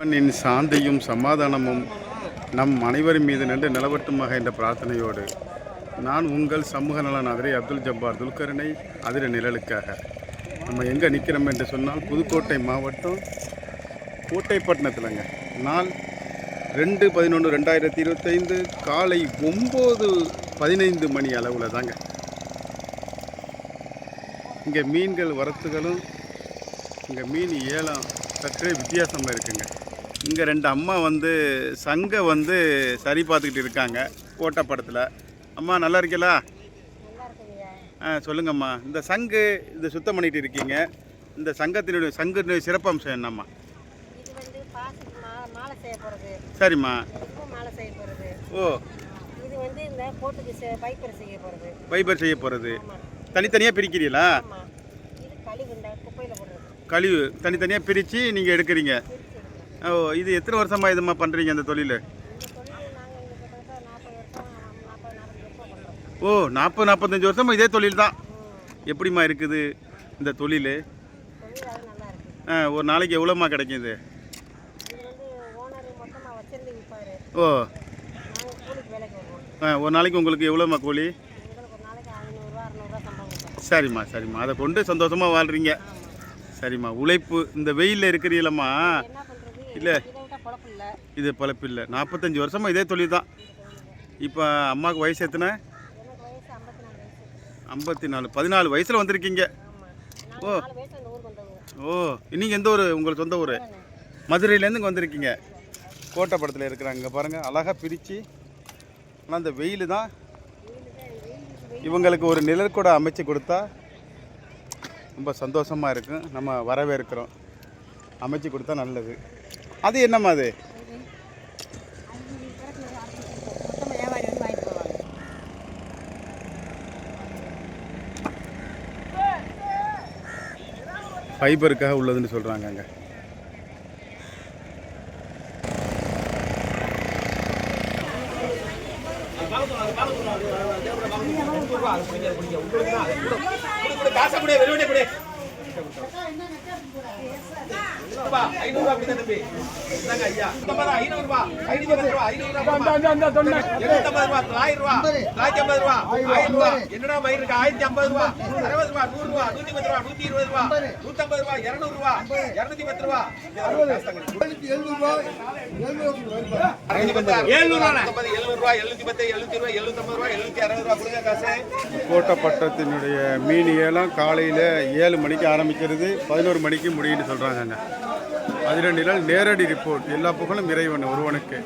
இறைவனின் சாந்தியும் சமாதானமும் நம் அனைவரின் மீது நின்று நிலவட்டுமாக என்ற பிரார்த்தனையோடு நான் உங்கள் சமூக நலனாதிரி அப்துல் ஜப்பார் துல்கரனை அதிர நிழலுக்காக நம்ம எங்கே நிற்கிறோம் என்று சொன்னால் புதுக்கோட்டை மாவட்டம் கோட்டைப்பட்டினத்தில்ங்க. நாள் 2/11/2025 காலை 9:15 மணி அளவில் தாங்க. இங்கே மீன்கள் வரத்துகளும் இங்கே மீன் ஏலம் சற்றே வித்தியாசமாக இருக்குங்க. இங்கே 2 அம்மா சங்கை சரி பார்த்துக்கிட்டு இருக்காங்க ஓட்டப்படத்தில். அம்மா நல்லா இருக்கீங்களா? சொல்லுங்கம்மா. இந்த சங்கு இது சுத்தம் பண்ணிட்டு இருக்கீங்க. இந்த சங்கத்தினுடைய சிறப்பம்சம் என்னம்மா? சரிம்மா. ஓ, பைபர் செய்ய போகிறது. தனித்தனியாக பிரிக்கிறீங்களா? கழிவு தனித்தனியாக பிரித்து நீங்கள் எடுக்கிறீங்க. ஓ, இது எத்தனை வருஷமாக இதுமா பண்ணுறீங்க இந்த தொழில்? ஓ, 40-45 வருஷமாக இதே தொழில் தான். எப்படிம்மா இருக்குது இந்த தொழில்? ஒரு நாளைக்கு எவ்வளோம்மா கிடைக்கிது? ஓ, ஒரு நாளைக்கு உங்களுக்கு எவ்வளோம்மா கூலி? சரிம்மா சரிம்மா. அதை கொண்டு சந்தோஷமாக வாழ்கிறீங்க. சரிம்மா. உழைப்பு இந்த வெயிலில் இருக்கிறீங்களம்மா? இல்லை, இது பழப்பு இல்லை. 45 வருஷமாக இதே தொழில் தான். இப்போ அம்மாவுக்கு வயசு எத்தனை? 54. 14 வயசில் வந்திருக்கீங்க. ஓ ஓ, நீங்கள் எந்த ஊர்? உங்களுக்கு சொந்த ஊர்? மதுரையிலேருந்து இங்கே வந்திருக்கீங்க. கோட்டைப்படத்தில் இருக்கிறாங்க. இங்கே பாருங்கள், அழகாக பிரித்து. ஆனால் அந்த வெயில் தான் இவங்களுக்கு ஒரு நிழற்கூட அமைச்சு கொடுத்தா ரொம்ப சந்தோஷமாக இருக்கும். நம்ம வரவேற்கிறோம். அமைச்சு கொடுத்தா நல்லது. அது என்னம்மா அது? ஃபைபருக்காக உள்ளதுன்னு சொல்கிறாங்க. அங்கே கோட்டைப்பட்டத்தினுடைய மீன் ஏலம் காலையில் 7 மணிக்கு ஆரம்பிக்கிறது, 11 மணிக்கு முடியும்னு சொல்கிறாங்க. அதில் நிழல் நேரடி ரிப்போர்ட். எல்லா புகழும் இறைவன் ஒருவனுக்கு.